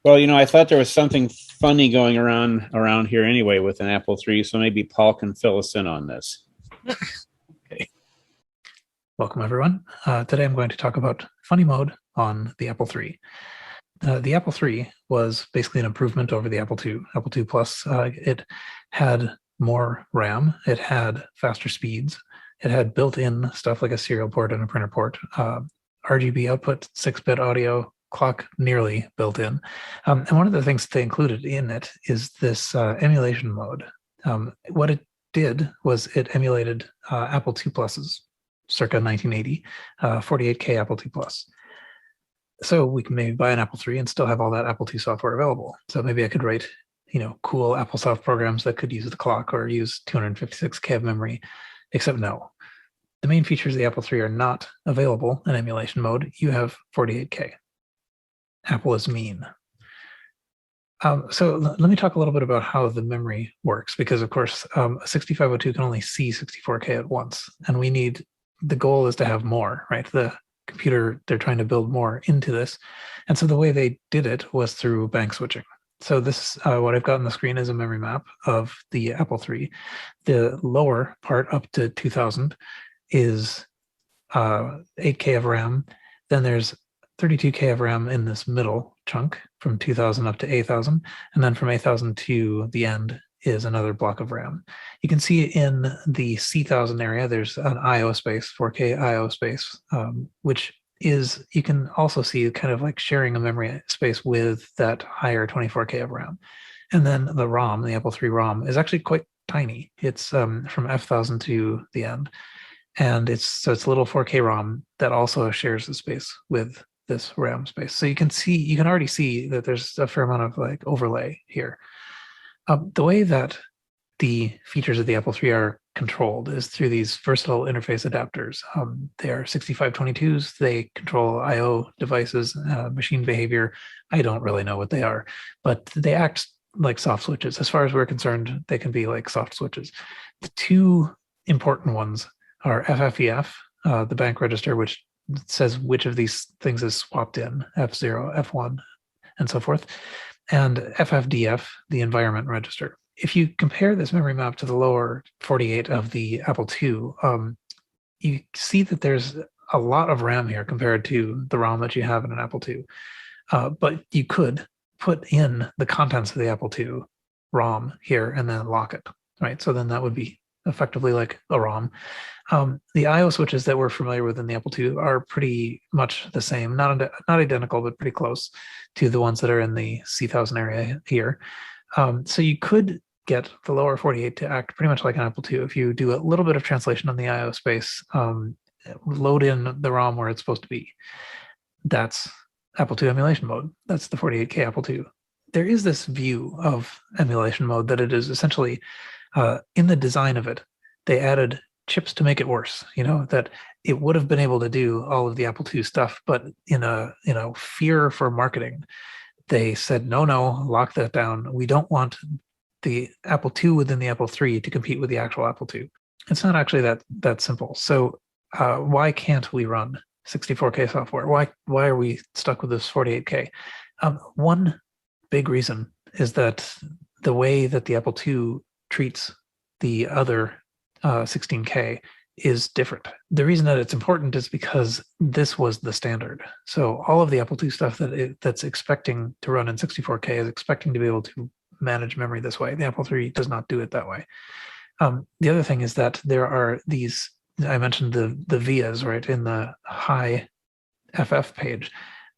Well, I thought there was something funny going around here anyway with an Apple III, so maybe Paul can fill us in on this. Okay. Welcome, everyone. Today I'm going to talk about funny mode on the Apple III. The Apple III was basically an improvement over the Apple II. Apple II Plus, it had more RAM, it had faster speeds, it had built-in stuff like a serial port and a printer port, RGB output, 6-bit audio, clock nearly built in. And one of the things they included in it is this emulation mode. What it did was it emulated Apple II Pluses circa 1980, 48K Apple II Plus. So we can maybe buy an Apple III and still have all that Apple II software available. So maybe I could write, cool Applesoft programs that could use the clock or use 256K of memory, except no. The main features of the Apple III are not available in emulation mode. You have 48K. Apple is mean. So let me talk a little bit about how the memory works, because of course, a 6502 can only see 64K at once, and the goal is to have more, right? The computer, they're trying to build more into this. And so the way they did it was through bank switching. So this, what I've got on the screen is a memory map of the Apple III. The lower part up to 2000 is 8K of RAM. Then there's 32K of RAM in this middle chunk from 2000 up to 8000. And then from 8000 to the end is another block of RAM. You can see in the C1000 area, there's an IO space, 4K IO space, which is, you can also see kind of like sharing a memory space with that higher 24K of RAM. And then the ROM, the Apple III ROM, is actually quite tiny. It's from F1000 to the end. And it's a little 4K ROM that also shares the space with this RAM space. So you can already see that there's a fair amount of like overlay here. The way that the features of the Apple III are controlled is through these versatile interface adapters. They are 6522s. They control I/O devices, machine behavior. I don't really know what they are, but they act like soft switches. As far as we're concerned, they can be like soft switches. The two important ones are FFEF, the bank register, which says which of these things is swapped in, F0, F1, and so forth, and FFDF, the environment register. If you compare this memory map to the lower 48 of the Apple II, you see that there's a lot of RAM here compared to the ROM that you have in an Apple II. But you could put in the contents of the Apple II ROM here and then lock it, right? So then that would be effectively like a ROM. The I/O switches that we're familiar with in the Apple II are pretty much the same, not identical, but pretty close to the ones that are in the C1000 area here. So you could get the lower 48 to act pretty much like an Apple II if you do a little bit of translation on the I/O space, load in the ROM where it's supposed to be. That's Apple II emulation mode. That's the 48K Apple II. There is this view of emulation mode that it is essentially, in the design of it, they added chips to make it worse, that it would have been able to do all of the Apple II stuff, but in a fear for marketing, they said, no, lock that down. We don't want the Apple II within the Apple III to compete with the actual Apple II. It's not actually that simple. So why can't we run 64K software? Why are we stuck with this 48K? One big reason is that the way that the Apple II treats the other 16K is different. The reason that it's important is because this was the standard. So all of the Apple II stuff that's expecting to run in 64K is expecting to be able to manage memory this way. The Apple III does not do it that way. The other thing is that there are these, I mentioned the VIAs, right, in the high FF page.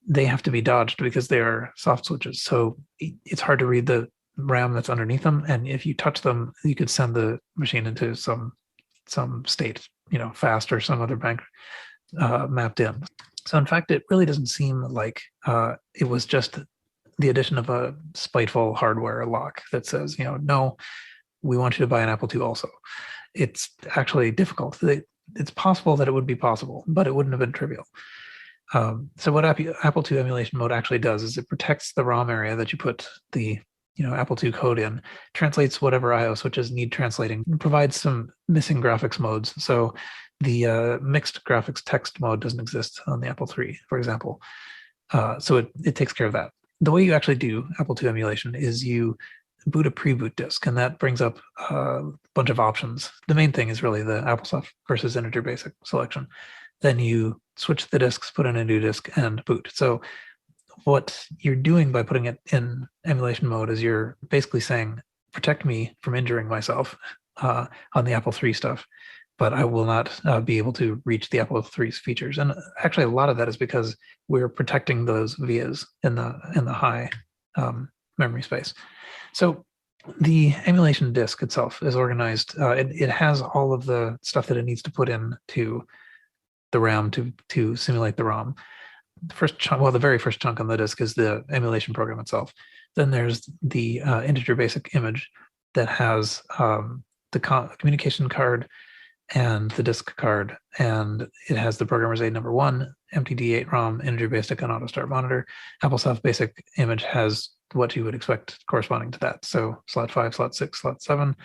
They have to be dodged because they are soft switches. So it's hard to read the RAM that's underneath them. And if you touch them, you could send the machine into some state, fast or some other bank mapped in. So in fact, it really doesn't seem like it was just the addition of a spiteful hardware lock that says, no, we want you to buy an Apple II also. It's actually difficult. It's possible that it would be possible, but it wouldn't have been trivial. So what Apple II emulation mode actually does is it protects the ROM area that you put the Apple II code in, translates whatever I/O switches need translating, and provides some missing graphics modes. So the mixed graphics text mode doesn't exist on the Apple III, for example. So it takes care of that. the way you actually do Apple II emulation is you boot a pre-boot disk, and that brings up a bunch of options. The main thing is really the Applesoft versus integer basic selection. Then you switch the disks, put in a new disk, and boot. So what you're doing by putting it in emulation mode is you're basically saying, protect me from injuring myself on the Apple III stuff, but I will not be able to reach the Apple III's features. And actually, a lot of that is because we're protecting those vias in the high memory space. So the emulation disk itself is organized. It has all of the stuff that it needs to put in to the RAM to simulate the ROM. The first chunk, well, the very first chunk on the disk is the emulation program itself. Then there's the integer basic image that has the communication card and the disk card, and it has the programmer's aid number 1, MTD8 ROM, integer basic, and auto start monitor. Applesoft basic image has what you would expect corresponding to that. So slot 5, slot 6, slot 7,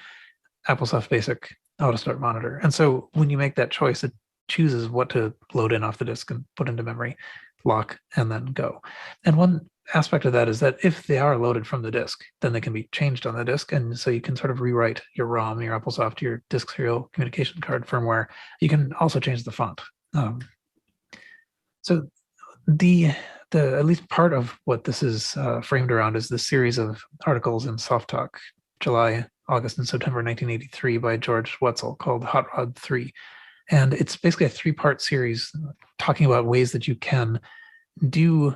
Applesoft basic, auto start monitor. And so when you make that choice, it chooses what to load in off the disk and put into memory, lock, and then go. And one aspect of that is that if they are loaded from the disk, then they can be changed on the disk. And so you can sort of rewrite your ROM, your Applesoft, your disk serial communication card firmware. You can also change the font. So the at least part of what this is framed around is this series of articles in Softalk, July, August, and September 1983 by George Oetzel called Hot Rod 3. And it's basically a 3-part series talking about ways that you can do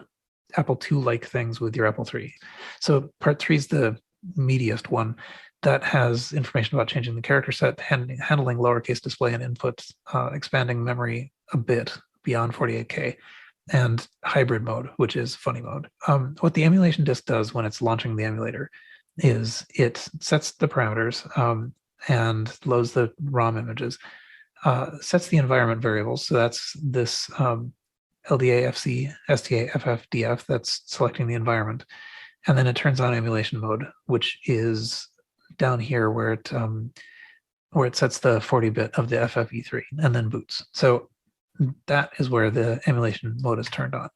Apple II-like things with your Apple III. So part 3 is the meatiest one. That has information about changing the character set, handling lowercase display and input, expanding memory a bit beyond 48K, and hybrid mode, which is funny mode. What the emulation disk does when it's launching the emulator is it sets the parameters and loads the ROM images, sets the environment variables. So that's this LDA, FC, STA, FF, DF that's selecting the environment. And then it turns on emulation mode, which is down here where it sets the 40-bit of the FFE3 and then boots. So that is where the emulation mode is turned on.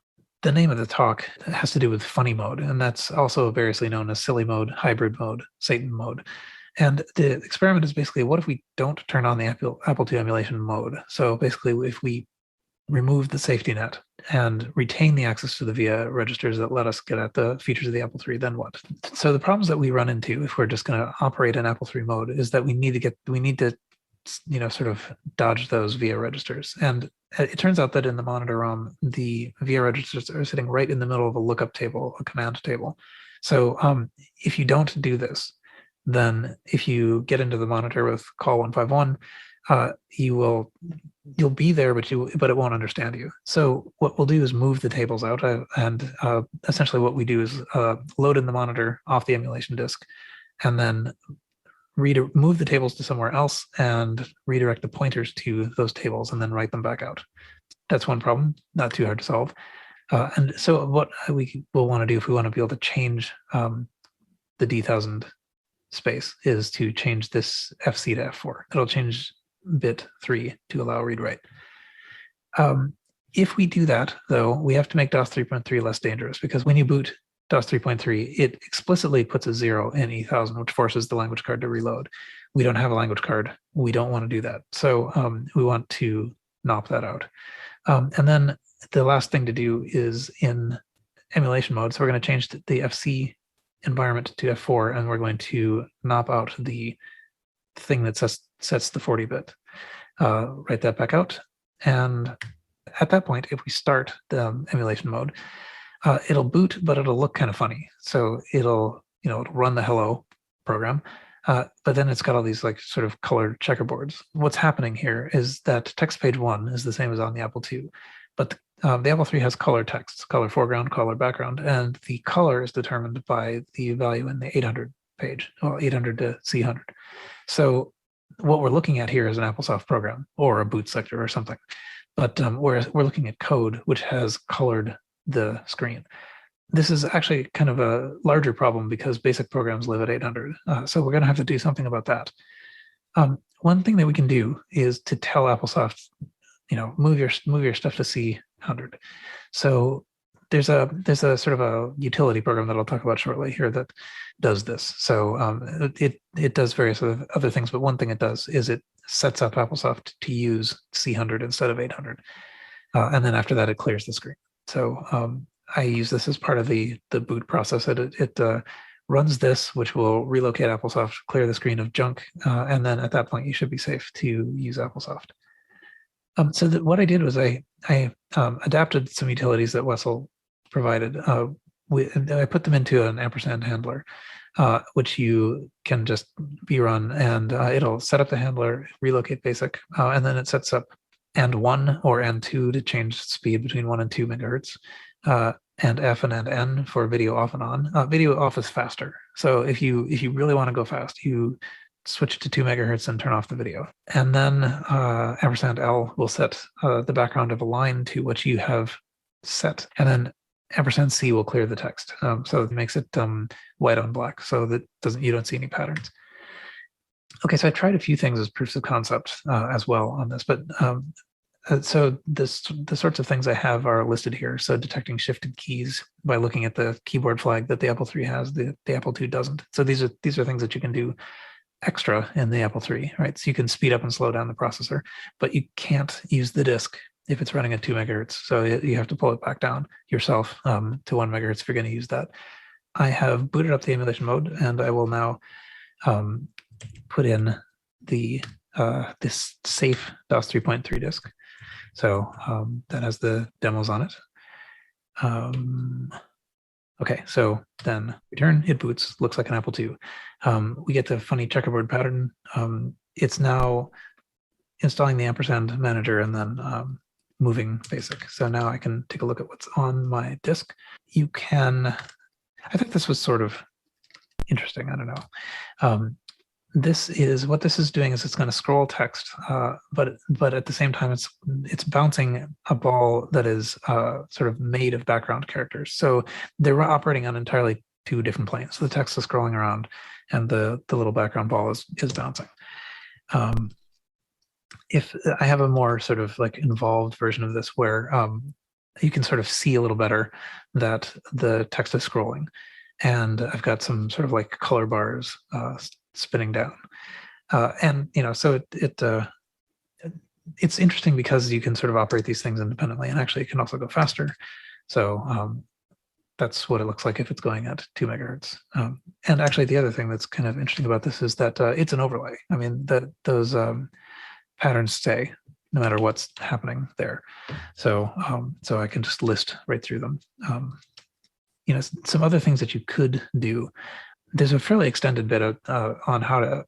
The name of the talk has to do with funny mode, and that's also variously known as silly mode, hybrid mode, Satan mode. And the experiment is basically, what if we don't turn on the Apple II emulation mode? So basically, if we remove the safety net and retain the access to the VIA registers that let us get at the features of the Apple III, then what? So the problems that we run into if we're just going to operate in Apple III mode is that we need to sort of dodge those VIA registers. And it turns out that in the monitor ROM, the VIA registers are sitting right in the middle of a lookup table, a command table. So if you don't do this, then if you get into the monitor with call 151, you'll be there, but it won't understand you. So what we'll do is move the tables out, and essentially what we do is load in the monitor off the emulation disk, and then move the tables to somewhere else and redirect the pointers to those tables and then write them back out. That's one problem, not too hard to solve. And so what we will want to do if we want to be able to change the D1000 space is to change this FC to F4. It'll change bit 3 to allow read-write. If we do that, though, we have to make DOS 3.3 less dangerous, because when you boot DOS 3.3, it explicitly puts a 0 in E1000, which forces the language card to reload. We don't have a language card. We don't want to do that. So we want to nop that out. And then the last thing to do is in emulation mode. So we're going to change the FC environment to F4, and we're going to nop out the thing that sets the 40-bit. Write that back out. And at that point, if we start the emulation mode, it'll boot, but it'll look kind of funny. So it'll run the hello program, but then it's got all these like sort of colored checkerboards. What's happening here is that text page 1 is the same as on the Apple II, but the Apple III has color text, color foreground, color background, and the color is determined by the value in the 800 page, well, 800 to C100. So what we're looking at here is an Applesoft program or a boot sector or something, but we're looking at code which has colored the screen. This is actually kind of a larger problem because basic programs live at 800. So we're going to have to do something about that. One thing that we can do is to tell Applesoft, move your stuff to C100. So there's a sort of a utility program that I'll talk about shortly here that does this. So it does various other things, but one thing it does is it sets up Applesoft to use C100 instead of 800, and then after that it clears the screen. So I use this as part of the boot process. It runs this, which will relocate Applesoft, clear the screen of junk, and then at that point you should be safe to use Applesoft. So what I did was I adapted some utilities that Oetzel provided. I put them into an Ampersand handler, which you can just run, and it'll set up the handler, relocate basic, and then it sets up AND1 or AND2 to change speed between 1 and 2 megahertz, and F and N for video off and on. Video off is faster. So if you really want to go fast, you switch to 2 megahertz and turn off the video. And then Ampersand L will set the background of a line to what you have set. And then Ampersand C will clear the text. So it makes it white on black so that you don't see any patterns. Okay, so I tried a few things as proofs of concept as well on this, but so the sorts of things I have are listed here. So detecting shifted keys by looking at the keyboard flag that the Apple III has, the Apple II doesn't. So these are things that you can do extra in the Apple III, right? So you can speed up and slow down the processor, but you can't use the disk if it's running at 2 megahertz. So you have to pull it back down yourself to 1 megahertz if you're going to use that. I have booted up the emulation mode, and I will now put in the this safe DOS 3.3 disk. So that has the demos on it. Okay, so then return, it boots, looks like an Apple II. We get the funny checkerboard pattern. It's now installing the Ampersand manager and then moving basic. So now I can take a look at what's on my disk. You can, I think this was sort of interesting, I don't know. This is what this is doing is it's going to scroll text, but at the same time it's bouncing a ball that is sort of made of background characters. So they're operating on entirely 2 different planes. So the text is scrolling around, and the little background ball is bouncing. If I have a more sort of like involved version of this where you can sort of see a little better that the text is scrolling, and I've got some sort of like color bars spinning down, and so it's interesting because you can sort of operate these things independently, and actually it can also go faster. So that's what it looks like if it's going at 2 megahertz. And actually the other thing that's kind of interesting about this is that it's an overlay. I mean, those patterns stay no matter what's happening there. So so I can just list right through them. Some other things that you could do. There's a fairly extended bit on how to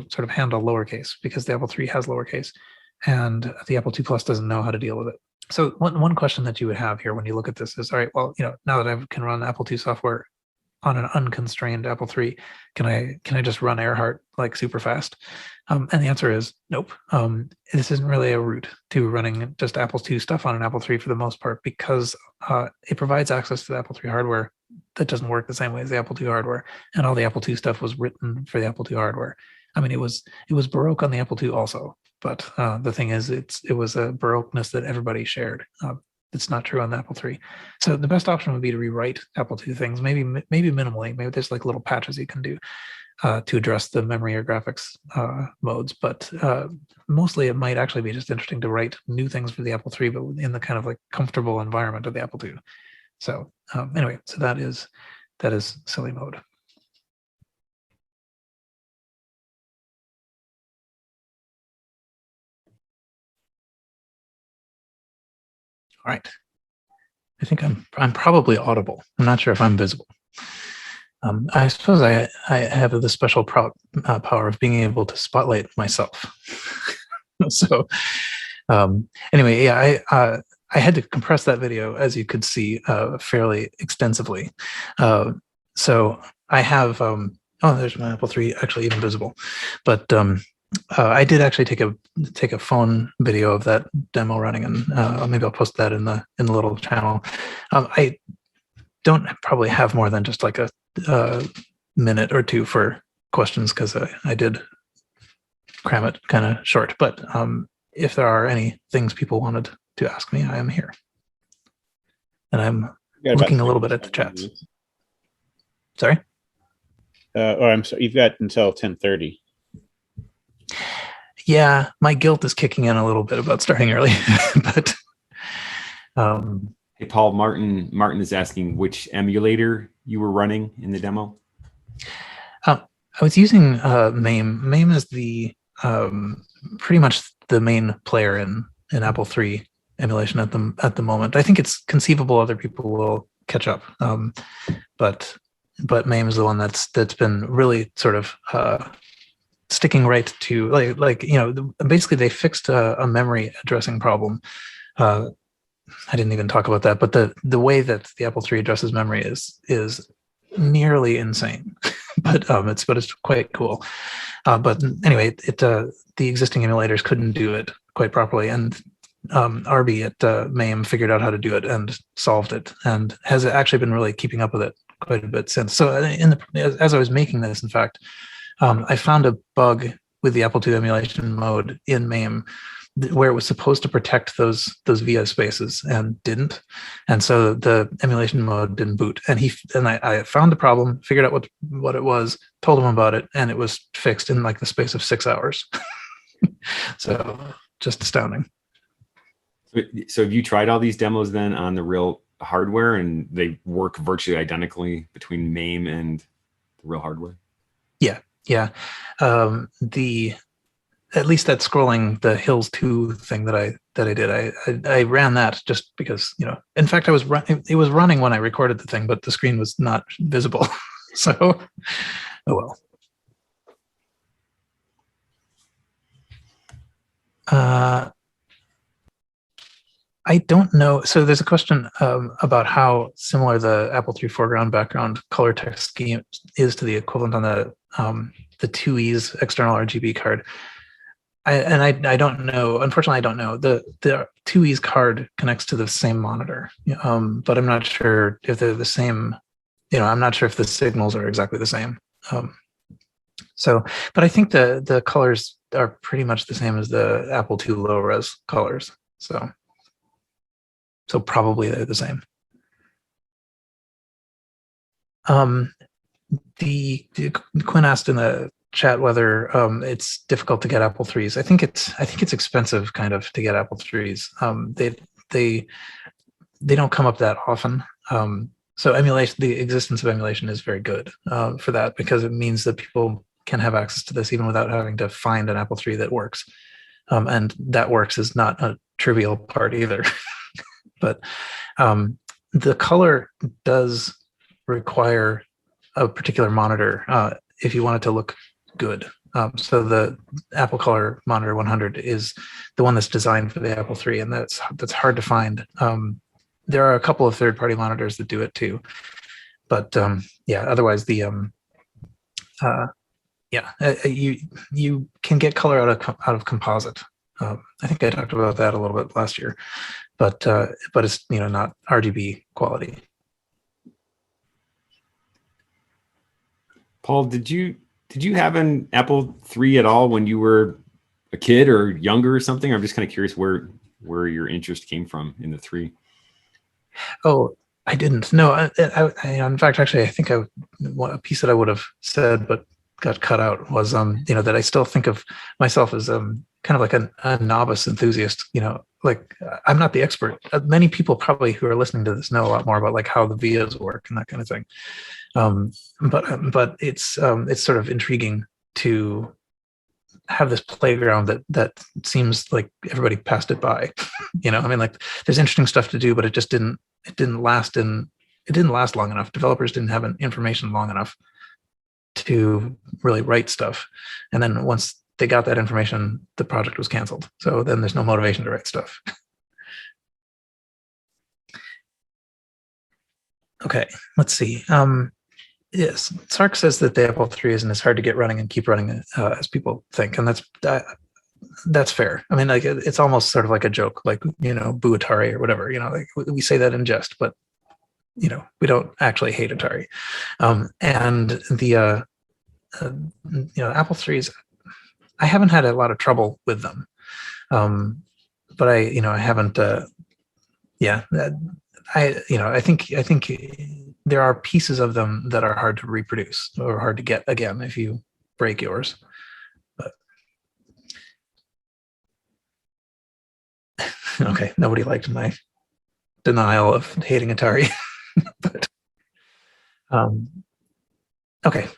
sort of handle lowercase, because the Apple III has lowercase, and the Apple II Plus doesn't know how to deal with it. So one question that you would have here when you look at this is, all right, well, now that I can run Apple II software on an unconstrained Apple III, can I just run Earhart like super fast? And the answer is nope. This isn't really a route to running just Apple II stuff on an Apple III for the most part, because it provides access to the Apple III hardware that doesn't work the same way as the Apple II hardware, and all the Apple II stuff was written for the Apple II hardware. I mean, it was Baroque on the Apple II also, but the thing is, it was a Baroqueness that everybody shared. It's not true on the Apple III. So the best option would be to rewrite Apple II things, maybe minimally. Maybe there's like little patches you can do to address the memory or graphics modes, but mostly it might actually be just interesting to write new things for the Apple III, but in the kind of like comfortable environment of the Apple II. So anyway, so that is silly mode. All right. I think I'm probably audible. I'm not sure if I'm visible. I suppose I have the special power of being able to spotlight myself. So anyway, yeah, I had to compress that video, as you could see, fairly extensively. So I have, oh, there's my Apple III actually even visible. But I did actually take a phone video of that demo running, and maybe I'll post that in the little channel. I don't probably have more than just like a minute or two for questions, because I did cram it kind of short. But if there are any things people wanted to ask me, I am here. And I'm looking a little bit at the chats. Sorry. I'm sorry. You've got until 10:30. Yeah, my guilt is kicking in a little bit about starting early, but. Hey, Paul, Martin is asking which emulator you were running in the demo. I was using MAME. MAME is the pretty much the main player in Apple III emulation at the moment. I think it's conceivable other people will catch up, but MAME is the one that's been really sort of sticking right to basically they fixed a memory addressing problem. I didn't even talk about that, but the way that the Apple III addresses memory is nearly insane, but it's quite cool. But anyway, the existing emulators couldn't do it quite properly, and Arby at MAME figured out how to do it and solved it, and has actually been really keeping up with it quite a bit since. So as I was making this, in fact, I found a bug with the Apple II emulation mode in MAME where it was supposed to protect those VIA spaces and didn't, and so the emulation mode didn't boot. And I found the problem, figured out what it was, told him about it, and it was fixed in like the space of 6 hours. So just astounding. So have you tried all these demos then on the real hardware, and they work virtually identically between MAME and the real hardware? Yeah. At least that scrolling the Hills 2 thing that I did, I ran that just because, in fact, it was running when I recorded the thing, but the screen was not visible. So, oh well. I don't know. So there's a question about how similar the Apple III foreground background color text scheme is to the equivalent on the IIe's external RGB card. I don't know. Unfortunately, I don't know. The IIe's card connects to the same monitor, but I'm not sure if they're the same. I'm not sure if the signals are exactly the same. But I think the colors are pretty much the same as the Apple II low res colors. So probably they're the same. The Quinn asked in the chat whether it's difficult to get Apple III's. I think it's expensive kind of to get Apple III's. They don't come up that often. So emulation, the existence of emulation is very good for that, because it means that people can have access to this even without having to find an Apple III that works. And that works is not a trivial part either. But the color does require a particular monitor if you want it to look good. So the Apple Color Monitor 100 is the one that's designed for the Apple III, and that's hard to find. There are a couple of third-party monitors that do it too, but otherwise you can get color out of composite. I think I talked about that a little bit last year, but it's not RGB quality. Paul, did you have an Apple III at all when you were a kid or younger or something? I'm just kind of curious where your interest came from in the III. Oh, I didn't. No, I in fact, actually, I think a piece that I would have said but got cut out was that I still think of myself as kind of like a novice enthusiast. Like I'm not the expert. Many people probably who are listening to this know a lot more about like how the VIAs work and that kind of thing. But it's sort of intriguing to have this playground that seems like everybody passed it by. I mean, like there's interesting stuff to do, but it didn't last long enough. Developers didn't have information long enough to really write stuff. And then once they got that information, the project was canceled. So then there's no motivation to write stuff. Okay, let's see. Yes, Sark says that the Apple III isn't as hard to get running and keep running as people think, and that's fair. I mean, like it's almost sort of like a joke, like boo Atari or whatever. Like we say that in jest, but we don't actually hate Atari. And the Apple III's, I haven't had a lot of trouble with them, but I haven't. I think there are pieces of them that are hard to reproduce or hard to get again if you break yours. But okay, nobody liked my denial of hating Atari, but okay.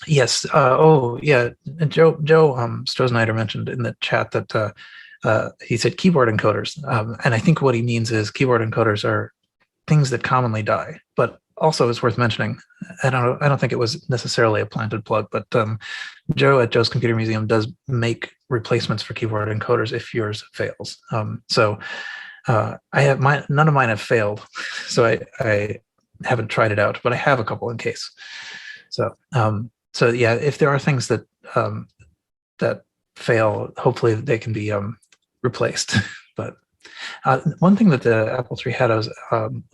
Yes. Oh, yeah. Joe Strozneider mentioned in the chat that he said keyboard encoders, and I think what he means is keyboard encoders are things that commonly die. But also, it's worth mentioning. I don't think it was necessarily a planted plug, but Joe at Joe's Computer Museum does make replacements for keyboard encoders if yours fails. So I have none of mine have failed, so I haven't tried it out, but I have a couple in case. So. So yeah, if there are things that that fail, hopefully they can be replaced. But one thing that the Apple III had was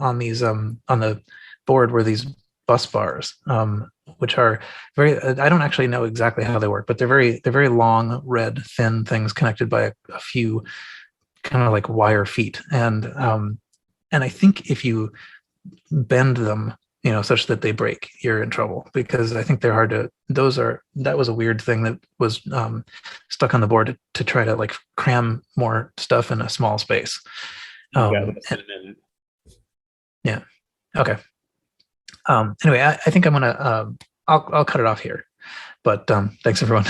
on these on the board were these bus bars, which are very. I don't actually know exactly how they work, but they're very long, red, thin things connected by a few kind of like wire feet, and I think if you bend them, such that they break, you're in trouble, because I think they're hard to. That was a weird thing that was stuck on the board to try to like cram more stuff in a small space. Yeah. Okay. Anyway, I think I'm gonna. I'll cut it off here, but thanks everyone.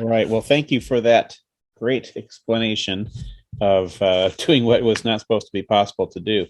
All right. Well, thank you for that great explanation of doing what was not supposed to be possible to do.